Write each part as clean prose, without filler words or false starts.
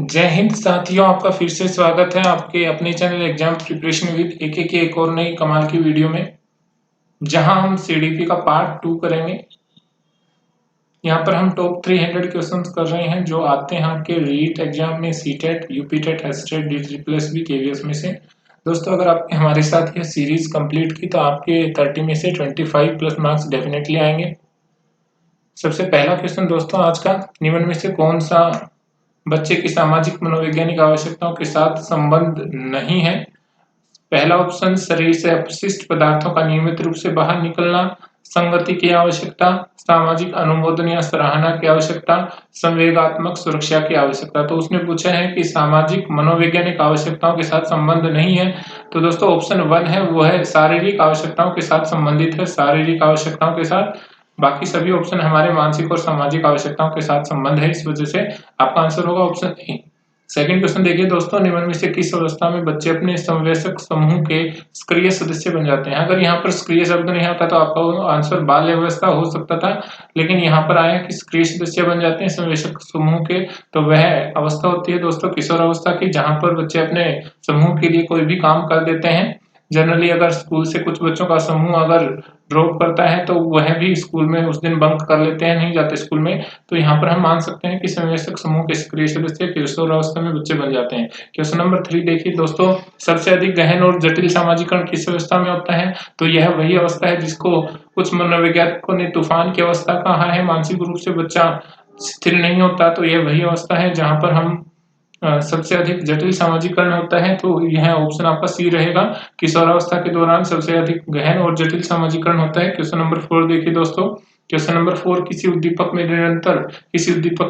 जय हिंद साथियों, आपका फिर से स्वागत है आपके अपने चैनल एग्जाम प्रिपरेशन विद एके की एक और नई कमाल की वीडियो में, जहां हम सीडीपी का पार्ट 2 करेंगे। यहां पर हम टॉप 300 क्वेश्चंस कर रहे हैं जो आते हैं आपके रीट एग्जाम में, CTET, UPTET, STET, DSSB, KVS में से। दोस्तों, अगर आपने हमारे साथ यह सीरीज कंप्लीट की तो आपके 30 में से 25 प्लस मार्क्स डेफिनेटली आएंगे। सबसे पहला क्वेश्चन दोस्तों आज का, निम्न में से कौन सा बच्चे की सामाजिक मनोवैज्ञानिक आवश्यकताओं के साथ संबंध नहीं है? पहला ऑप्शन, शरीर से अपशिष्ट पदार्थों का नियमित रूप से बाहर निकलना, संगति की आवश्यकता, सामाजिक अनुमोदन या सराहना की आवश्यकता, संवेगात्मक सुरक्षा की आवश्यकता। तो उसने पूछा है कि सामाजिक मनोवैज्ञानिक आवश्यकताओं के साथ संबंध नहीं है, तो दोस्तों ऑप्शन 1 है वो है शारीरिक आवश्यकताओं के साथ संबंधित है, शारीरिक आवश्यकताओं के साथ। बाकी सभी ऑप्शन हमारे मानसिक और सामाजिक आवश्यकताओं के साथ संबंध है, इस वजह से आपका आंसर होगा ऑप्शन ए। सेकंड क्वेश्चन देखिए दोस्तों, निम्न में से किस अवस्था में बच्चे अपने समवयस्क समूह के सक्रिय सदस्य बन जाते हैं? अगर यहाँ पर सक्रिय शब्द नहीं आता तो आपका आंसर बाल्य अवस्था हो सकता था, लेकिन यहाँ पर आया कि सक्रिय सदस्य बन जाते हैं समवयस्क समूह के, तो वह अवस्था होती है दोस्तों किशोर अवस्था की, जहां पर बच्चे अपने समूह के लिए कोई भी काम कर देते हैं। जनरली अगर स्कूल से कुछ बच्चों का समूह अगर ड्रॉप करता है तो वह भी स्कूल में उस दिन बंक कर लेते हैं, नहीं जाते स्कूल में, तो यहाँ पर हम मान सकते हैं कि समवयस्क समूह के सक्रिय सदस्य किशोर अवस्था में बच्चे बन जाते हैं। क्वेश्चन नंबर 3 देखिए दोस्तों, सबसे अधिक गहन और जटिल सामाजिकरण किस अवस्था में होता है? तो यह वही अवस्था है जिसको कुछ मनोवैज्ञानिकों ने तूफान की अवस्था कहा है। मानसिक रूप से बच्चा स्थिर नहीं होता, तो यह वही अवस्था है जहां पर हम सबसे अधिक जटिल सामाजिकरण होता है, तो यह ऑप्शन आपका सी रहेगा। किशोरावस्था के दौरान सबसे अधिक गहन और जटिल सामाजिकरण होता है। क्वेश्चन नंबर 4 देखिए दोस्तों, क्वेश्चन नंबर 4, किसी उद्दीपक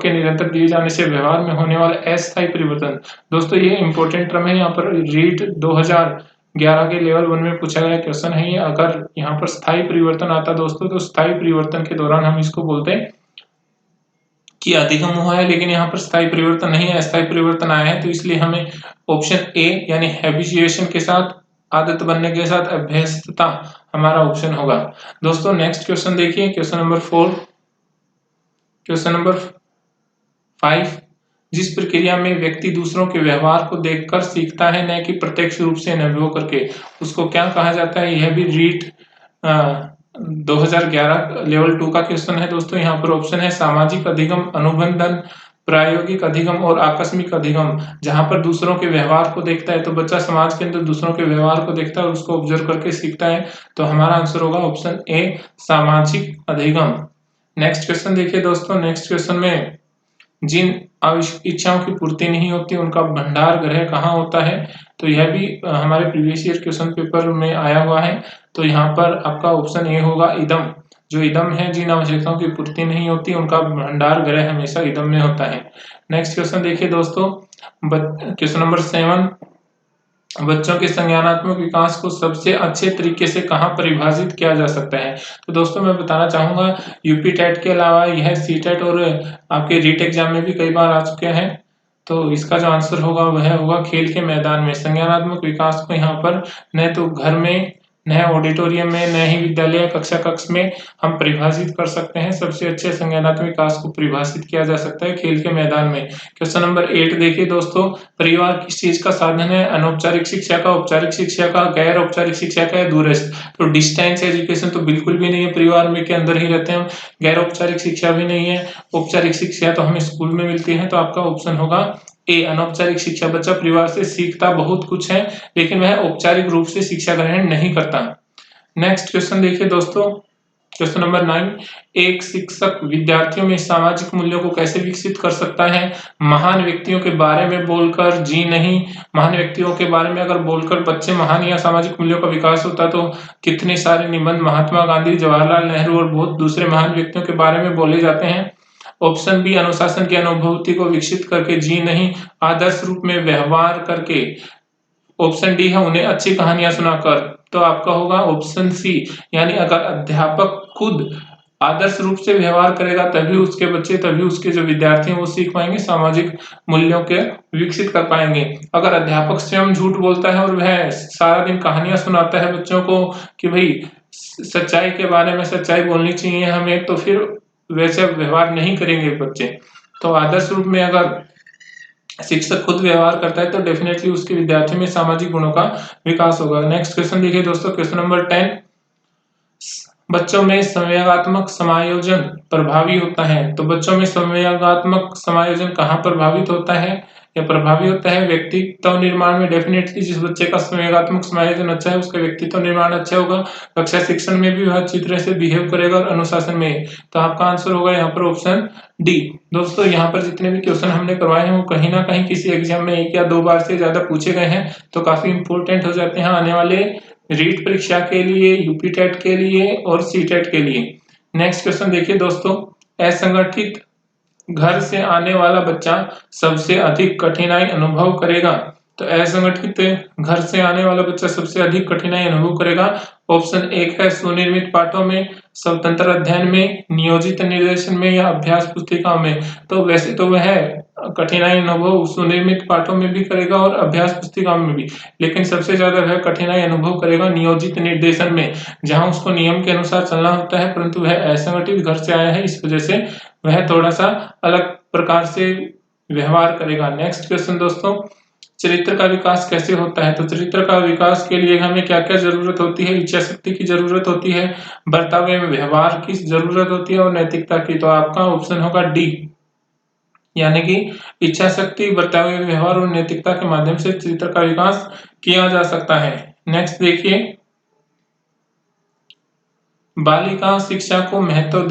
के निरंतर दिए जाने से व्यवहार में होने वाला अस्थायी परिवर्तन। दोस्तों ये इंपॉर्टेंट टर्म है, यहाँ पर रीट 2011 के लेवल 1 में पूछा गया क्वेश्चन है ये। अगर यहाँ पर स्थायी परिवर्तन आता दोस्तों, तो स्थायी परिवर्तन के दौरान हम इसको बोलते हैं कि अधिगम हुआ है, लेकिन यहाँ पर स्थायी परिवर्तन नहीं है, अस्थायी परिवर्तन आया है, तो इसलिए हमें ऑप्शन ए यानी हैबिचुएशन के साथ, आदत बनने के साथ अभ्यस्तता हमारा ऑप्शन होगा। दोस्तों नेक्स्ट क्वेश्चन देखिए, क्वेश्चन नंबर 4, क्वेश्चन नंबर 5, जिस प्रक्रिया में व्यक्ति दूसरों के व्यवहार को देखकर सीखता है, न कि प्रत्यक्ष रूप से अनुभव करके, उसको क्या कहा जाता है? यह भी रीट 2011 लेवल 2 का क्वेश्चन है दोस्तों। यहाँ पर ऑप्शन है सामाजिक अधिगम, अनुबंधन, प्रायोगिक अधिगम और आकस्मिक अधिगम। जहां पर दूसरों के व्यवहार को देखता है, तो बच्चा समाज के अंदर दूसरों के व्यवहार को देखता है और उसको ऑब्जर्व करके सीखता है, तो हमारा आंसर होगा ऑप्शन ए, सामाजिक अधिगम। नेक्स्ट क्वेश्चन देखिए दोस्तों, नेक्स्ट क्वेश्चन में जिन आवश्यक इच्छाओं की पूर्ति नहीं होती उनका भंडार गृह कहाँ होता है? तो यह भी हमारे प्रीवियस ईयर क्वेश्चन पेपर में आया हुआ है, तो यहाँ पर आपका ऑप्शन ए होगा, इदम। जो इदम है, जिन आवश्यकताओं की पूर्ति नहीं होती उनका भंडार गृह हमेशा इदम में होता है। नेक्स्ट क्वेश्चन देखिए दोस्तों, क्वेश्चन नंबर 7, बच्चों के संज्ञानात्मक विकास को सबसे अच्छे तरीके से कहाँ परिभाषित किया जा सकता है? तो दोस्तों मैं बताना चाहूंगा, यूपी टेट के अलावा यह सी टेट और आपके रीट एग्जाम में भी कई बार आ चुके हैं, तो इसका जो आंसर होगा वह होगा खेल के मैदान में। संज्ञानात्मक विकास को यहाँ पर न तो घर में, न ऑडिटोरियम में, न ही विद्यालय कक्षा कक्ष में हम परिभाषित कर सकते हैं। सबसे अच्छे संज्ञानात्मक विकास को परिभाषित किया जा सकता है खेल के मैदान में। क्वेश्चन नंबर 8 देखिए दोस्तों, परिवार किस चीज का साधन है? अनौपचारिक शिक्षा का, औपचारिक शिक्षा का, गैर औपचारिक शिक्षा का, या दूरस्थ? तो डिस्टेंस एजुकेशन तो बिल्कुल भी नहीं है, परिवार में के अंदर ही रहते हैं। गैर औपचारिक शिक्षा भी नहीं है, औपचारिक शिक्षा तो हमें स्कूल में मिलती है, तो आपका ऑप्शन होगा ए, अनौपचारिक शिक्षा। बच्चा परिवार से सीखता बहुत कुछ है, लेकिन वह औपचारिक रूप से शिक्षा ग्रहण नहीं करता। नेक्स्ट क्वेश्चन देखिए दोस्तों, क्वेश्चन नंबर 9, एक शिक्षक विद्यार्थियों में सामाजिक मूल्यों को कैसे विकसित कर सकता है? महान व्यक्तियों के बारे में बोलकर? जी नहीं। महान व्यक्तियों के बारे में अगर बोलकर बच्चे महान या सामाजिक मूल्यों का विकास होता, तो कितने सारे निबंध महात्मा गांधी, जवाहरलाल नेहरू और बहुत दूसरे महान व्यक्तियों के बारे में बोले जाते हैं। ऑप्शन बी, अनुशासन की अनुभूति को विकसित करके? जी नहीं। आदर्श रूप में व्यवहार करके? ऑप्शन डी है, उन्हें अच्छी कहानियां सुनाकर। तो आपका होगा ऑप्शन सी, यानी अगर अध्यापक खुद आदर्श रूप से व्यवहार करेगा तभी उसके बच्चे, तभी उसके जो विद्यार्थी हैं वो सीख पाएंगे, सामाजिक मूल्यों के विकसित कर पाएंगे। अगर अध्यापक स्वयं झूठ बोलता है और वह सारा दिन कहानियां सुनाता है बच्चों को कि भाई सच्चाई के बारे में, सच्चाई बोलनी चाहिए हमें, तो फिर वैसे व्यवहार नहीं करेंगे बच्चे। तो आदर्श रूप में अगर शिक्षक खुद व्यवहार करता है तो डेफिनेटली उसके विद्यार्थियों में सामाजिक गुणों का विकास होगा। नेक्स्ट क्वेश्चन देखिए दोस्तों, क्वेश्चन नंबर 10, बच्चों में संवेगात्मक समायोजन प्रभावी होता है। तो बच्चों में संवेगात्मक समायोजन कहाँ प्रभावित होता है या प्रभावी होता है? व्यक्तित्व निर्माण में। डेफिनेटली जिस बच्चे का संवेगात्मक समायोजन अच्छा है उसका व्यक्तित्व निर्माण अच्छा होगा, कक्षा शिक्षण में भी वह अच्छी तरह से बिहेव करेगा और अनुशासन में। तो आपका आंसर होगा यहाँ पर ऑप्शन डी। दोस्तों यहाँ पर जितने भी क्वेश्चन हमने करवाए हैं वो कहीं ना कहीं किसी एग्जाम में 1 या 2 बार से ज्यादा पूछे गए हैं, तो काफी इंपॉर्टेंट हो जाते हैं आने वाले रीट परीक्षा के लिए, यूपी टेट के लिए और सी टेट के लिए। नेक्स्ट क्वेश्चन देखिए दोस्तों, असंगठित घर से आने वाला बच्चा सबसे अधिक कठिनाई अनुभव करेगा। तो असंगठित घर से आने वाला बच्चा सबसे अधिक कठिनाई अनुभव करेगा। ऑप्शन 1 है सुनिर्मित पाठों में, स्वतंत्र अध्ययन में, नियोजित निर्देशन में या अभ्यास पुस्तिकाओं में। तो वैसे तो वह कठिनाई अनुभव सुनिर्मित पाठों में भी करेगा और अभ्यास पुस्तिकाओं में भी, लेकिन सबसे ज्यादा वह कठिनाई अनुभव करेगा नियोजित निर्देशन में, जहां उसको नियम के अनुसार चलना होता है, परंतु वह असंगठित घर से आया है इस वजह से वह थोड़ा सा अलग प्रकार से व्यवहार करेगा। नेक्स्ट क्वेश्चन दोस्तों, चरित्र का विकास कैसे होता है? तो चरित्र का विकास के लिए हमें क्या क्या जरूरत होती है? इच्छा शक्ति की जरूरत होती है, बर्ताव में व्यवहार की जरूरत होती है और नैतिकता की। तो आपका ऑप्शन होगा डी, यानी कि इच्छा शक्ति, बर्ताव में व्यवहार और नैतिकता के माध्यम से चरित्र का विकास किया जा सकता है। नेक्स्ट देखिए, बालिका शिक्षा को महत्व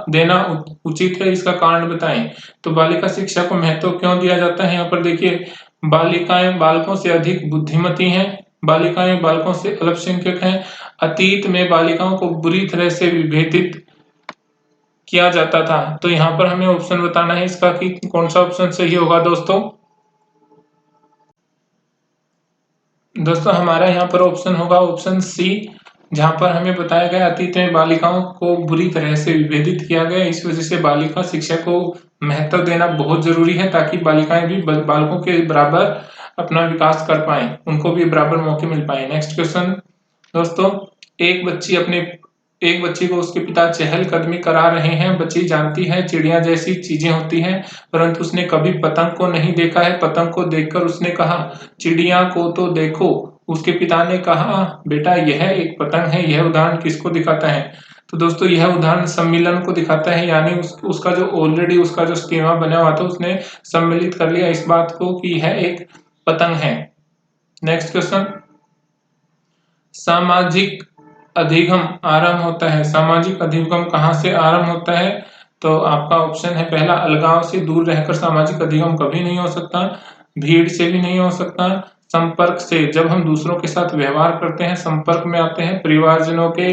देना उचित है, इसका कारण बताएं। तो बालिका शिक्षा को महत्व क्यों दिया जाता है? यहाँ पर देखिए, बालिकाएं बालकों से अधिक बुद्धिमती हैं, बालिकाएं बालकों से अल्पसंख्यक हैं, अतीत में बालिकाओं को बुरी तरह से विभेदित किया जाता था। तो यहाँ पर हमें ऑप्शन बताना है इसका कि कौन सा ऑप्शन सही होगा दोस्तों। दोस्तों हमारा यहाँ पर ऑप्शन होगा ऑप्शन सी, जहां पर हमें बताया गया अतीत में बालिकाओं को बुरी तरह से विभेदित किया गया, इस वजह से बालिका शिक्षा को महत्व देना बहुत जरूरी है ताकि बालिकाएं भी बालकों के बराबर अपना विकास कर पाए, उनको भी बराबर मौके मिल पाए। नेक्स्ट क्वेश्चन दोस्तों, एक बच्ची को उसके पिता चहलकदमी करा रहे हैं। बच्ची जानती है चिड़िया जैसी चीजें होती हैं, परंतु उसने कभी पतंग को नहीं देखा है। पतंग को देखकर उसने कहा चिड़िया को तो देखो। उसके पिता ने कहा बेटा यह एक पतंग है। यह उदाहरण किसको दिखाता है? तो दोस्तों यह उदाहरण सम्मिलन को दिखाता है, यानी उसका जो ऑलरेडी उसका जो स्कीमा बना हुआ था उसने सम्मिलित कर लिया इस बात को कि यह एक पतंग है। नेक्स्ट क्वेश्चन, सामाजिक अधिगम आरंभ होता है। सामाजिक अधिगम कहाँ से आरंभ होता है? तो आपका ऑप्शन है पहला, अलगाव से दूर रहकर सामाजिक अधिगम कभी नहीं हो सकता, भीड़ से भी नहीं हो सकता, संपर्क से, जब हम दूसरों के साथ व्यवहार करते हैं, संपर्क में आते हैं परिवारजनों के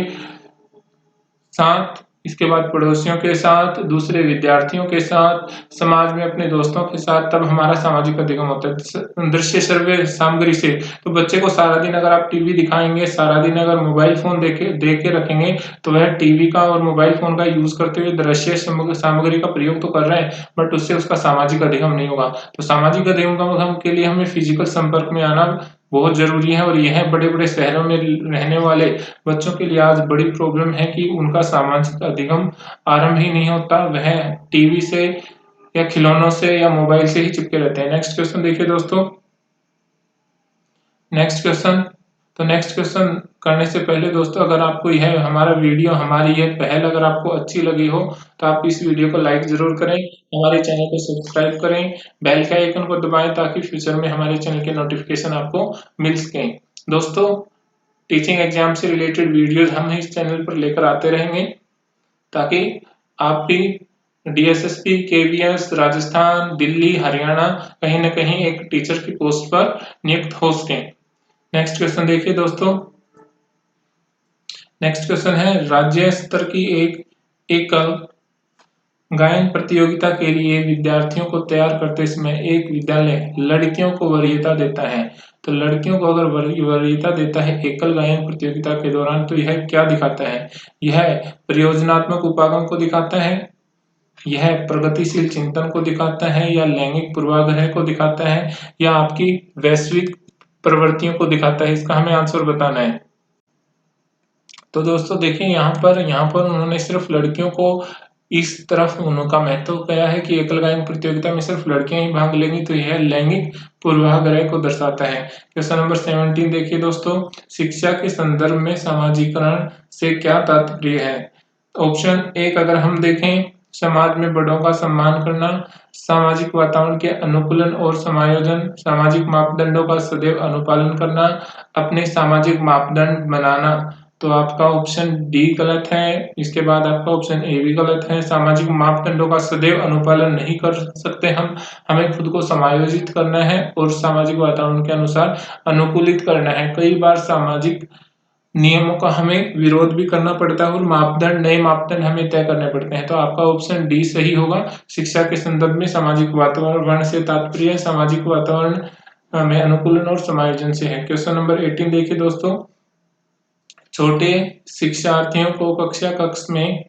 साथ, इसके बाद पड़ोसियों के साथ, दूसरे विद्यार्थियों के साथ, समाज में अपने दोस्तों के साथ, तब हमारा सामाजिक अधिगम होता है। दृश्य श्रव्य सामग्री से, तो बच्चे को सारा दिन अगर आप टीवी दिखाएंगे, सारा दिन अगर मोबाइल फोन देके रखेंगे, तो वह टीवी का और मोबाइल फोन का यूज करते हुए दृश्य सामग्री का प्रयोग तो कर रहे हैं, बट उससे उसका सामाजिक अधिगम नहीं होगा। तो सामाजिक अधिगम के लिए हमें फिजिकल संपर्क में आना बहुत जरूरी है, और यह बड़े बड़े शहरों में रहने वाले बच्चों के लिए आज बड़ी प्रॉब्लम है कि उनका सामाजिक अधिगम आरंभ ही नहीं होता, वह टीवी से या खिलौनों से या मोबाइल से ही चिपके रहते हैं। नेक्स्ट क्वेश्चन देखिए दोस्तों, नेक्स्ट क्वेश्चन, तो नेक्स्ट क्वेश्चन करने से पहले दोस्तों अगर आपको यह हमारा वीडियो, हमारी यह पहल अगर आपको अच्छी लगी हो तो आप इस वीडियो को लाइक जरूर करें, हमारे चैनल को सब्सक्राइब करें, बेल के आइकन को दबाएं ताकि फ्यूचर में हमारे चैनल के नोटिफिकेशन आपको मिल सकें। दोस्तों टीचिंग एग्जाम से रिलेटेड वीडियोस हम इस चैनल पर लेकर आते रहेंगे ताकि आप भी डीएसएसपी, केवीएस, राजस्थान, दिल्ली, हरियाणा कहीं ना कहीं एक टीचर की पोस्ट पर नियुक्त हो सकें। नेक्स्ट क्वेश्चन देखिए दोस्तों, नेक्स्ट क्वेश्चन है राज्य स्तर की एकल गायन प्रतियोगिता के लिए विद्यार्थियों को तैयार करते समय एक विद्यालय लड़कियों को वरीयता देता है। तो लड़कियों को अगर वरीयता देता है एकल गायन प्रतियोगिता के दौरान, तो यह क्या दिखाता है? यह परियोजनात्मक उपागम को दिखाता है, यह प्रगतिशील चिंतन को दिखाता है, या लैंगिक पूर्वाग्रह को दिखाता है, या आपकी वैश्विक प्रवृत्तियों को दिखाता है? इसका हमें आंसर बताना है। तो दोस्तों देखिए यहाँ पर उन्होंने सिर्फ लड़कियों को इस तरफ उनका महत्व क्या है कि एकल गायन प्रतियोगिता में सिर्फ लड़कियां ही भाग लेंगी, तो यह लैंगिक पूर्वाग्रह को दर्शाता है। क्वेश्चन नंबर 17 देखिए दोस्तों, शिक्षा के संदर्भ में सामाजिकरण से क्या तात्पर्य है? ऑप्शन एक अगर हम देखें, समाज में बड़ों का सम्मान करना, सामाजिक वातावरण के अनुकूलन और समायोजन, सामाजिक मापदंडों का सदैव अनुपालन करना, अपने सामाजिक मापदंड बनाना। तो आपका ऑप्शन डी गलत है। इसके बाद आपका ऑप्शन ए भी गलत है। सामाजिक मापदंडों का सदैव अनुपालन नहीं कर सकते हम, हमें खुद को समायोजित करना है और सामाजिक वातावरण के अनुसार अनुकूलित करना है। कई बार सामाजिक नियमों का हमें विरोध भी करना पड़ता है और नए मापदंड हमें तय करने पड़ते हैं। तो आपका ऑप्शन डी सही होगा। शिक्षा के संदर्भ में सामाजिक वातावरण से तात्पर्य सामाजिक वातावरण में अनुकूलन और समायोजन से है। क्वेश्चन नंबर 18 देखिए दोस्तों, छोटे शिक्षार्थियों को कक्षा कक्ष में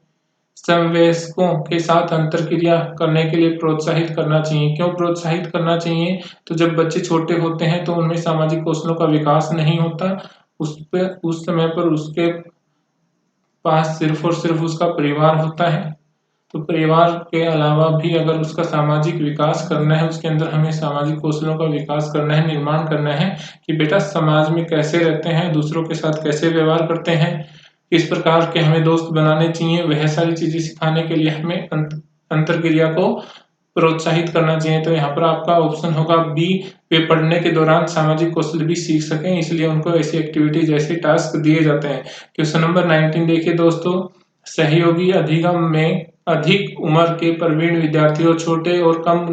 समवयस्कों के साथ अंतरक्रिया करने के लिए प्रोत्साहित करना चाहिए। क्यों प्रोत्साहित करना चाहिए? तो जब बच्चे छोटे होते हैं तो उनमें सामाजिक कौशलों का विकास नहीं होता, उस समय पर उसके पास सिर्फ और सिर्फ उसका परिवार होता है। तो परिवार के अलावा भी अगर उसका सामाजिक विकास करना है, उसके अंदर हमें सामाजिक कौशलों का विकास करना है, निर्माण करना है कि बेटा समाज में कैसे रहते हैं, दूसरों के साथ कैसे व्यवहार करते हैं, किस प्रकार के हमें दोस्त बनाने चाहिए, वह सारी चीजें सिखाने के लिए हमें अंतरक्रिया को प्रोत्साहित करना चाहिए। तो यहाँ पर आपका ऑप्शन होगा बी, वे पढ़ने के दौरान सामाजिक कौशल भी सीख सकें, इसलिए उनको ऐसी एक्टिविटीज ऐसे टास्क दिए जाते हैं। क्वेश्चन नंबर 19 देखिए दोस्तों, सहयोगी अधिगम में अधिक उम्र के प्रवीण विद्यार्थियों छोटे और कम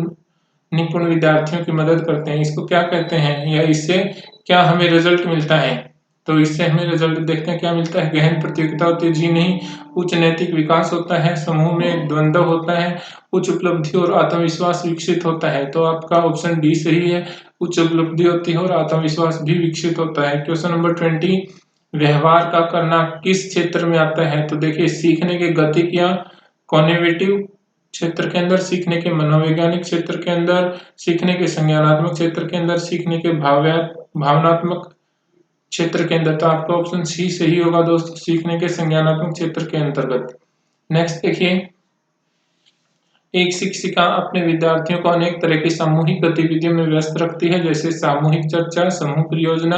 निपुण विद्यार्थियों की मदद करते हैं। इसको क्या कहते हैं या इससे क्या हमें रिजल्ट मिलता है? तो इससे हमें रिजल्ट देखते हैं क्या मिलता है। गहन प्रतियोगिता होती है, जी नहीं। उच्च नैतिक विकास होता है, समूह में द्वंद्व होता है, उच्च उपलब्धि और आत्मविश्वास विकसित होता है। तो आपका ऑप्शन डी सही है, उच्च उपलब्धि होती है और आत्मविश्वास भी विकसित होता है। क्वेश्चन नंबर 20, व्यवहार का करना किस क्षेत्र में आता है? तो देखिए, सीखने के गतिक या कॉग्निटिव क्षेत्र के अंदर, सीखने के मनोवैज्ञानिक क्षेत्र के अंदर, सीखने के संज्ञानात्मक क्षेत्र के अंदर, सीखने के भावनात्मक क्षेत्र के अंदर। तो आपका ऑप्शन सी सही होगा दोस्तों, सीखने के संज्ञानात्मक क्षेत्र के अंतर्गत। नेक्स्ट देखिए, एक शिक्षिका अपने विद्यार्थियों को अनेक तरह की सामूहिक गतिविधियों में व्यस्त रखती है, जैसे सामूहिक चर्चा, समूह परियोजना,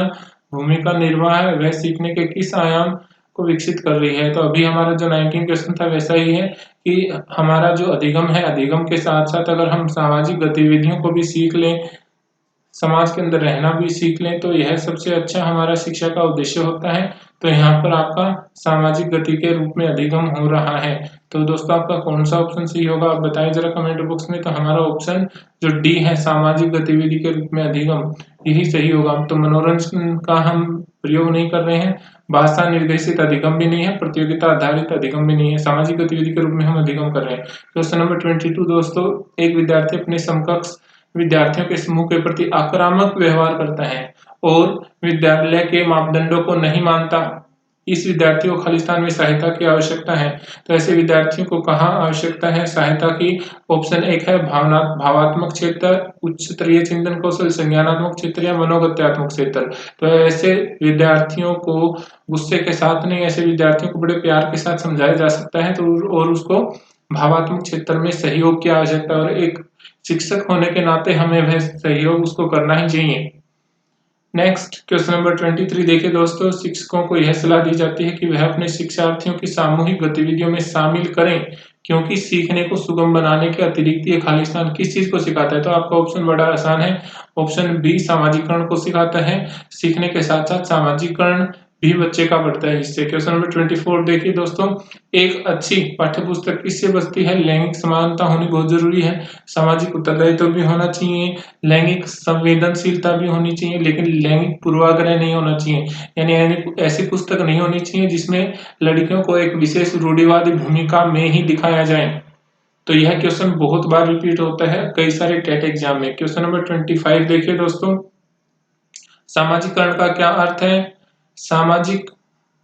भूमिका निर्वाह। वह सीखने के किस आयाम को विकसित कर रही है? तो अभी हमारा जो 19 क्वेश्चन था वैसा ही है कि हमारा जो अधिगम है, अधिगम के साथ साथ अगर हम सामाजिक गतिविधियों को भी सीख लें, समाज के अंदर रहना भी सीख लें, तो यह सबसे अच्छा हमारा शिक्षा का उद्देश्य होता है। तो यहाँ पर आपका सामाजिक गति के रूप में अधिगम हो रहा है। तो दोस्तों, आपका कौन सा ऑप्शन सही होगा आप बताएं जरा कमेंट बॉक्स में। तो हमारा ऑप्शन जो डी है, सामाजिक गतिविधि के रूप में अधिगम, यही सही होगा। तो मनोरंजन का हम प्रयोग नहीं कर रहे हैं, भाषा निर्देशित अधिगम भी नहीं है, प्रतियोगिता आधारित अधिगम भी नहीं है, सामाजिक गतिविधि के रूप में हम अधिगम कर रहे हैं। क्वेश्चन नंबर 22 दोस्तों, एक विद्यार्थी अपने समकक्ष विद्यार्थियों के समूह के प्रति आक्रामक व्यवहार करता है और विद्यालय के मापदंडों को नहीं मानता। इस विद्यार्थी को खालिस्तान में सहायता की आवश्यकता है। तो ऐसे विद्यार्थियों को कहाँ आवश्यकता है सहायता की? ऑप्शन एक है भावात्मक क्षेत्र, उच्च स्तरीय चिंतन कौशल, संज्ञानात्मक क्षेत्र या मनोगत्यात्मक क्षेत्र। तो ऐसे विद्यार्थियों को गुस्से के साथ नहीं, ऐसे विद्यार्थियों को बड़े प्यार के साथ समझाया जा सकता है। तो और उसको भावात्मक क्षेत्र में सहयोग की आवश्यकता है और एक शिक्षक होने के नाते हमें वह सहयोग उसको करना ही चाहिए। नेक्स्ट क्वेश्चन नंबर 23 देखिए दोस्तों, शिक्षकों को यह सलाह दी जाती है कि वह अपने शिक्षार्थियों की सामूहिक गतिविधियों में शामिल करें, क्योंकि सीखने को सुगम बनाने के अतिरिक्त ये खालिस्तान किस चीज को सिखाता है? तो आपका ऑप्शन बड़ा आसान है, ऑप्शन बी सामाजिकरण को सिखाता है। सीखने के साथ साथ सामाजिकरण भी बच्चे का बढ़ता है इससे। क्वेश्चन नंबर 24 देखिए दोस्तों, एक अच्छी पाठ्य पुस्तक किससे बचती है? लैंगिक समानता होनी बहुत जरूरी है, सामाजिक उत्तरदायित्व भी होना चाहिए, लैंगिक संवेदनशीलता भी होनी चाहिए, लेकिन लैंगिक पूर्वाग्रह नहीं होना चाहिए। यानी ऐसी पुस्तक नहीं होनी चाहिए जिसमें लड़कियों को एक विशेष रूढ़िवादी भूमिका में ही दिखाया जाए। तो यह क्वेश्चन बहुत बार रिपीट होता है कई सारे टेट एग्जाम में। क्वेश्चन नंबर 25 देखिए दोस्तों, सामाजिकरण का क्या अर्थ है? सामाजिक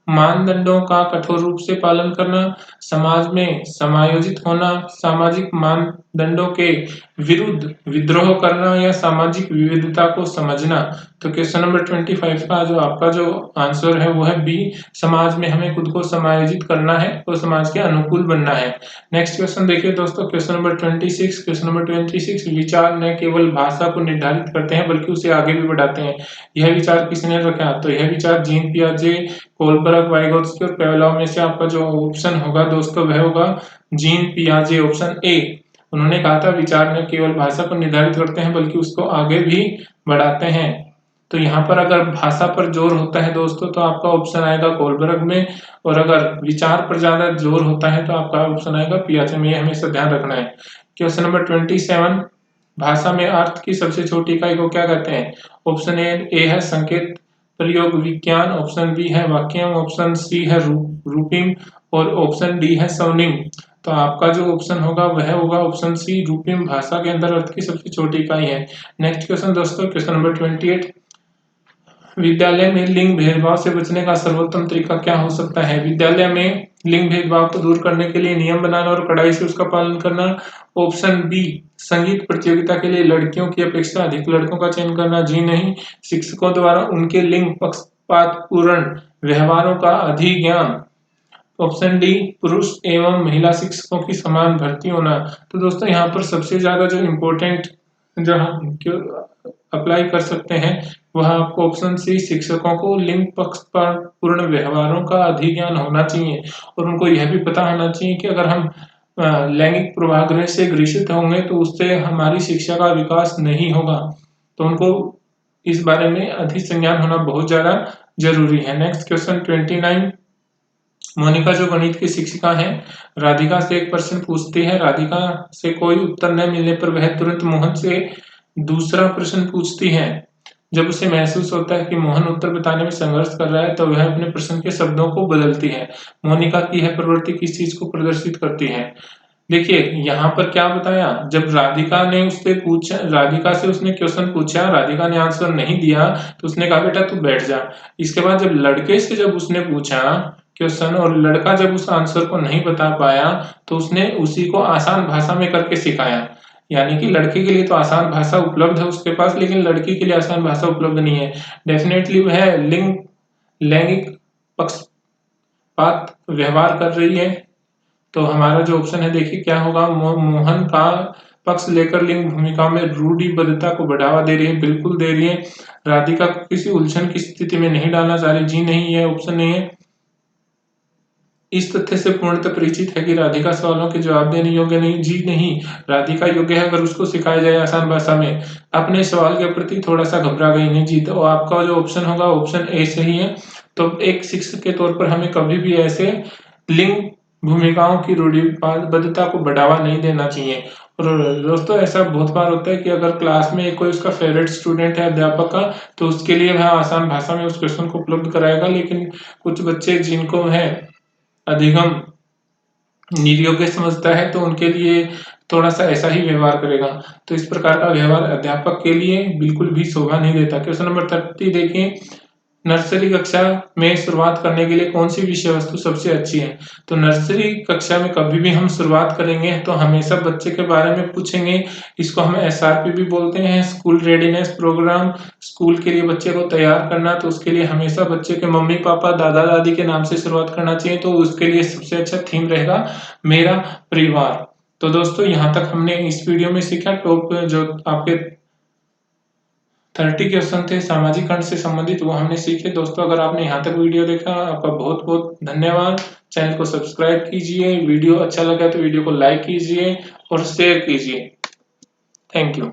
मानदंडों का कठोर रूप से पालन करना, समाज में समायोजित होना, सामाजिक मानदंडों के विरुद्ध विद्रोह करना या सामाजिक विविधता को समझना। तो क्वेश्चन नंबर 25 का जो आपका जो आंसर है वो है बी, समाज में हमें खुद को समायोजित करना है और समाज के अनुकूल बनना है। नेक्स्ट क्वेश्चन देखिए दोस्तों, क्वेश्चन नंबर 26। क्वेश्चन नंबर 26, विचार न केवल भाषा को निर्धारित करते हैं बल्कि उसे आगे भी बढ़ाते हैं। यह विचार किसने रखा? तो यह विचार जीन पियाजे, कोलबर्ग, वाइगोत्स्की और पेवलोव में से आपका जो ऑप्शन होगा दोस्तों वह होगा जीन पियाजे, ऑप्शन ए। उन्होंने कहा था विचार न केवल भाषा को निर्धारित करते हैं बल्कि उसको आगे भी बढ़ाते हैं। तो यहाँ पर अगर भाषा पर जोर होता है दोस्तों तो आपका ऑप्शन आएगा कोलबर्ग में, और अगर विचार पर ज्यादा जोर होता है तो आपका ऑप्शन आएगा पियाजे में। ये हमेशा ध्यान रखना है। क्वेश्चन नंबर 27, भाषा में अर्थ की सबसे छोटी इकाई को क्या कहते हैं? ऑप्शन ए है संकेत प्रयोग विज्ञान, ऑप्शन बी है वाक्यम, ऑप्शन सी है रूपिंग और ऑप्शन डी है साउंडिंग। तो आपका जो ऑप्शन होगा वह होगा ऑप्शन सी, रूपिंग भाषा के अंदर अर्थ की सबसे छोटी इकाई है। नेक्स्ट क्वेश्चन दोस्तों, क्वेश्चन नंबर 28, विद्यालय में लिंग भेदभाव से बचने का सर्वोत्तम तरीका क्या हो सकता है? विद्यालय में लिंग भेदभाव को दूर करने के लिए नियम बनाना और कड़ाई से उसका पालन करना। ऑप्शन बी, संगीत प्रतियोगिता के लिए लड़कियों की अपेक्षा अधिक लड़कों का चयन करना। जी नहीं, शिक्षकों द्वारा उनके लिंग पक्षपातपूर्ण व्यवहारों का अधिज्ञान। ऑप्शन डी, पुरुष एवं महिला शिक्षकों की समान भर्ती होना। तो दोस्तों यहाँ पर सबसे ज्यादा जो इम्पोर्टेंट जो हम अप्लाई कर सकते हैं वह आपको ऑप्शन सी, शिक्षकों को लिंग पक्षपातपूर्ण व्यवहारों का अधिज्ञान होना चाहिए और उनको यह भी पता होना चाहिए कि अगर हम लैंगिक पूर्वाग्रह से ग्रसित होंगे तो उससे हमारी शिक्षा का विकास नहीं होगा। तो उनको इस बारे में अधिक संज्ञान होना बहुत ज्यादा जरूरी है। नेक्स्ट क्वेश्चन 29, मोनिका जो गणित की शिक्षिका है राधिका से एक प्रश्न पूछती है। राधिका से कोई उत्तर न मिलने पर वह तुरंत मोहन से दूसरा प्रश्न पूछती है। जब उसे महसूस होता है कि मोहन उत्तर बताने में संघर्ष कर रहा है तो वह अपने प्रश्न के शब्दों को बदलती है। मोनिका की यह प्रवृत्ति किस चीज को प्रदर्शित करती है? देखिए यहाँ पर क्या बताया, जब राधिका ने उससे पूछा, राधिका से उसने क्वेश्चन पूछा, राधिका ने आंसर नहीं दिया तो उसने कहा बेटा तू बैठ जा। इसके बाद जब लड़के से जब उसने पूछा क्वेश्चन और लड़का जब उस आंसर को नहीं बता पाया तो उसने उसी को आसान भाषा में करके सिखाया। यानी कि लड़के के लिए तो आसान भाषा उपलब्ध है उसके पास, लेकिन लड़की के लिए आसान भाषा उपलब्ध नहीं है। डेफिनेटली वह लैंगिक पक्षपात व्यवहार कर रही है। तो हमारा जो ऑप्शन है देखिए क्या होगा, मोहन का पक्ष लेकर लिंग भूमिका में रूढ़िबद्धता को बढ़ावा दे रही है, बिल्कुल दे रही है। राधिका को किसी उलझन की स्थिति में नहीं डालना चाह रही, जी नहीं, यह ऑप्शन नहीं है। इस तथ्य से पूर्णतः परिचित है कि राधिका सवालों के जवाब देने योग्य नहीं, जी नहीं, राधिका योग्य है अगर उसको सिखाया जाए आसान भाषा में। अपने सवाल के प्रति थोड़ा सा घबरा गई नहीं जी। तो आपका जो ऑप्शन होगा ऑप्शन ए सही है। तो एक शिक्षक के तौर पर हमें कभी भी ऐसे लिंग भूमिकाओं की रूढ़िबद्धता को बढ़ावा नहीं देना चाहिए। और दोस्तों ऐसा बहुत बार होता है कि अगर क्लास में कोई उसका फेवरेट स्टूडेंट है अध्यापक का तो उसके लिए वह आसान भाषा में उस क्वेश्चन को उपलब्ध कराएगा, लेकिन कुछ बच्चे जिनको है अधिगम निर्योग्य समझता है तो उनके लिए थोड़ा सा ऐसा ही व्यवहार करेगा। तो इस प्रकार का व्यवहार अध्यापक के लिए बिल्कुल भी शोभा नहीं देता। क्वेश्चन नंबर 30 देखिए, नर्सरी कक्षा में शुरुआत करने के लिए कौन सी विषय वस्तु सबसे अच्छी है? तो नर्सरी कक्षा में कभी भी हम शुरुआत करेंगे तो हमेशा बच्चे के बारे में पूछेंगे। इसको हम SRP भी बोलते हैं, स्कूल रेडीनेस प्रोग्राम। स्कूल के लिए बच्चे को तैयार करना, तो उसके लिए हमेशा बच्चे के मम्मी पापा दादा दादी के नाम से शुरुआत करना चाहिए। तो उसके लिए सबसे अच्छा थीम रहेगा मेरा परिवार। तो दोस्तों यहाँ तक हमने इस वीडियो में सीखा टॉप जो आपके 30 क्वेश्चन थे सामाजिक कर्ण से संबंधित वो हमने सीखे। दोस्तों अगर आपने यहाँ तक वीडियो देखा आपका बहुत बहुत धन्यवाद। चैनल को सब्सक्राइब कीजिए, वीडियो अच्छा लगा तो वीडियो को लाइक कीजिए और शेयर कीजिए। Thank you.